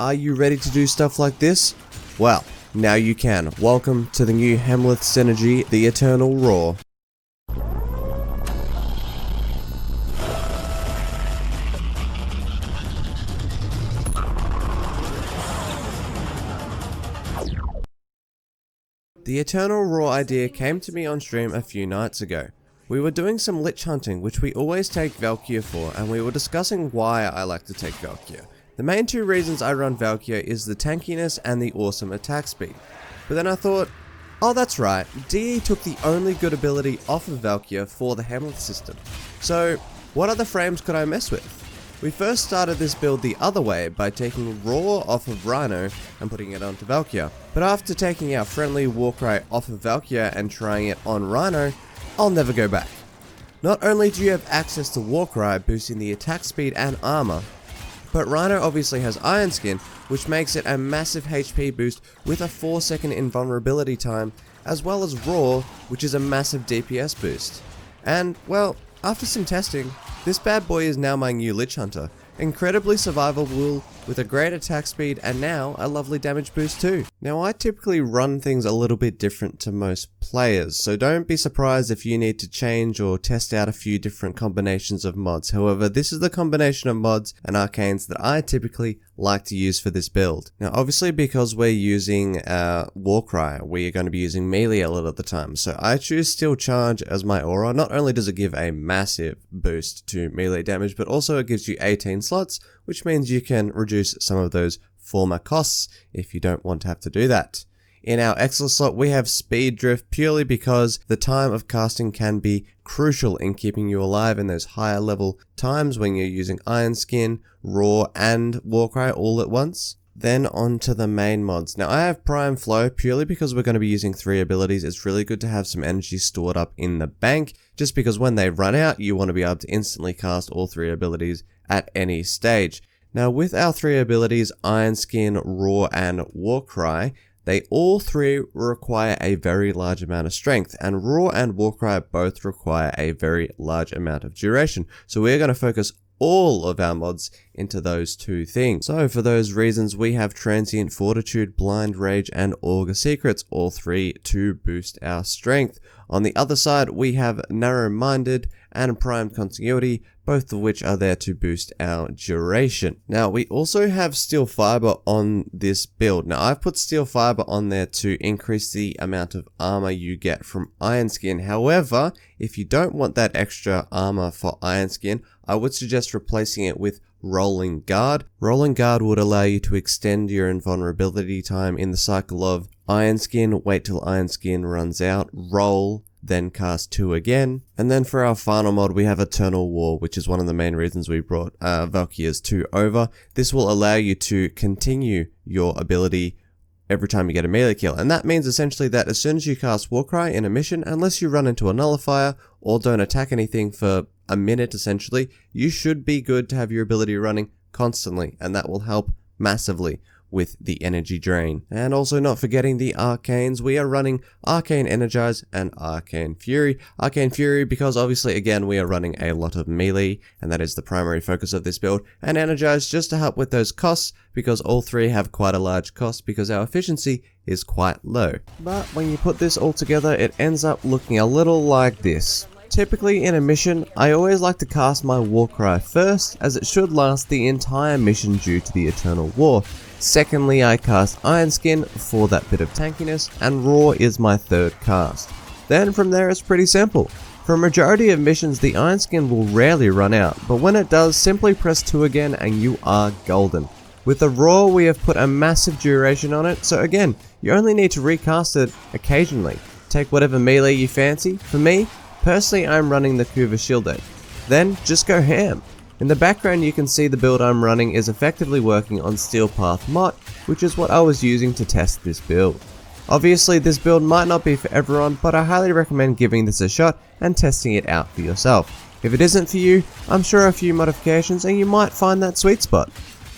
are you ready to do stuff like this? Well, now you can. Welcome to the new Helminth synergy, the Eternal Roar. The Eternal Roar idea came to me on stream a few nights ago. We were doing some lich hunting, which we always take Valkyr for, and we were discussing why I like to take Valkyr. The main two reasons I run Valkyr is the tankiness and the awesome attack speed. But then I thought, oh that's right, DE took the only good ability off of Valkyr for the Helminth system. So what other frames could I mess with? We first started this build the other way by taking Roar off of Rhino and putting it onto Valkyr. But after taking our friendly Warframe off of Valkyr and trying it on Rhino, I'll never go back. Not only do you have access to Warcry boosting the attack speed and armor, but Rhino obviously has Iron Skin, which makes it a massive HP boost with a 4-second invulnerability time, as well as Roar, which is a massive DPS boost. And, well, after some testing, this bad boy is now my new Lich Hunter. Incredibly survivable with a great attack speed and now a lovely damage boost too. Now I typically run things a little bit different to most players, so don't be surprised if you need to change or test out a few different combinations of mods. However, this is the combination of mods and arcanes that I typically like to use for this build. Now obviously because we're using Warcry, we are going to be using melee a lot of the time, so I choose Steel Charge as my aura. Not only does it give a massive boost to melee damage, but also it gives you 18 slots, which means you can reduce some of those former costs if you don't want to have to do that. In our Excellent slot, we have Speed Drift purely because the time of casting can be crucial in keeping you alive in those higher level times when you're using Iron Skin, Roar, and Warcry all at once. Then on to the main mods. Now I have Prime Flow purely because we're going to be using 3 abilities. It's really good to have some energy stored up in the bank, just because when they run out, you want to be able to instantly cast all 3 abilities at any stage. Now with our 3 abilities, Iron Skin, Roar, and Warcry, they all 3 require a very large amount of strength, and Roar and Warcry both require a very large amount of duration. So we're going to focus all of our mods into those 2 things. So for those reasons, we have Transient Fortitude, Blind Rage, and Augur Secrets, all 3 to boost our strength. On the other side, we have Narrow-Minded and Primed Continuity, both of which are there to boost our duration. Now, we also have Steel Fiber on this build. Now, I've put Steel Fiber on there to increase the amount of armor you get from Iron Skin. However, if you don't want that extra armor for Iron Skin, I would suggest replacing it with Rolling Guard. Rolling Guard would allow you to extend your invulnerability time in the cycle of Iron Skin, wait till Iron Skin runs out, roll, then cast 2 again. And then for our final mod, we have Eternal War, which is one of the main reasons we brought Valkyr's 2 over. This will allow you to continue your ability every time you get a melee kill, and that means essentially that as soon as you cast Warcry in a mission, unless you run into a nullifier or don't attack anything for a minute essentially, you should be good to have your ability running constantly, and that will help massively with the energy drain. And also not forgetting the arcanes, we are running Arcane Energize and Arcane Fury. Arcane Fury because obviously again we are running a lot of melee and that is the primary focus of this build, and Energize just to help with those costs because all 3 have quite a large cost because our efficiency is quite low. But when you put this all together, it ends up looking a little like this. Typically in a mission, I always like to cast my Warcry first, as it should last the entire mission due to the Eternal War. Secondly, I cast Iron Skin for that bit of tankiness, and Roar is my 3rd cast. Then from there it's pretty simple. For a majority of missions, the Iron Skin will rarely run out, but when it does, simply press 2 again and you are golden. With the Roar, we have put a massive duration on it, so again, you only need to recast it occasionally. Take whatever melee you fancy. For me, personally, I'm running the Kuva Shield deck. Then, just go ham. In the background you can see the build I'm running is effectively working on Steel Path Mott, which is what I was using to test this build. Obviously this build might not be for everyone, but I highly recommend giving this a shot and testing it out for yourself. If it isn't for you, I'm sure a few modifications and you might find that sweet spot.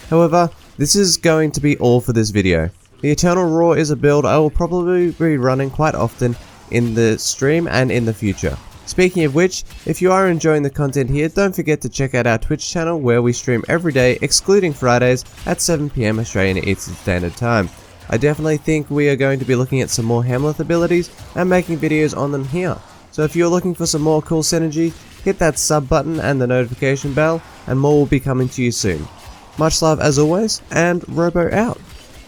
However, this is going to be all for this video. The Eternal Roar is a build I will probably be running quite often in the stream and in the future. Speaking of which, if you are enjoying the content here, don't forget to check out our Twitch channel where we stream every day, excluding Fridays, at 7 PM Australian Eastern Standard Time. I definitely think we are going to be looking at some more Helminth abilities and making videos on them here. So if you're looking for some more cool synergy, hit that sub button and the notification bell, and more will be coming to you soon. Much love as always, and Robo out.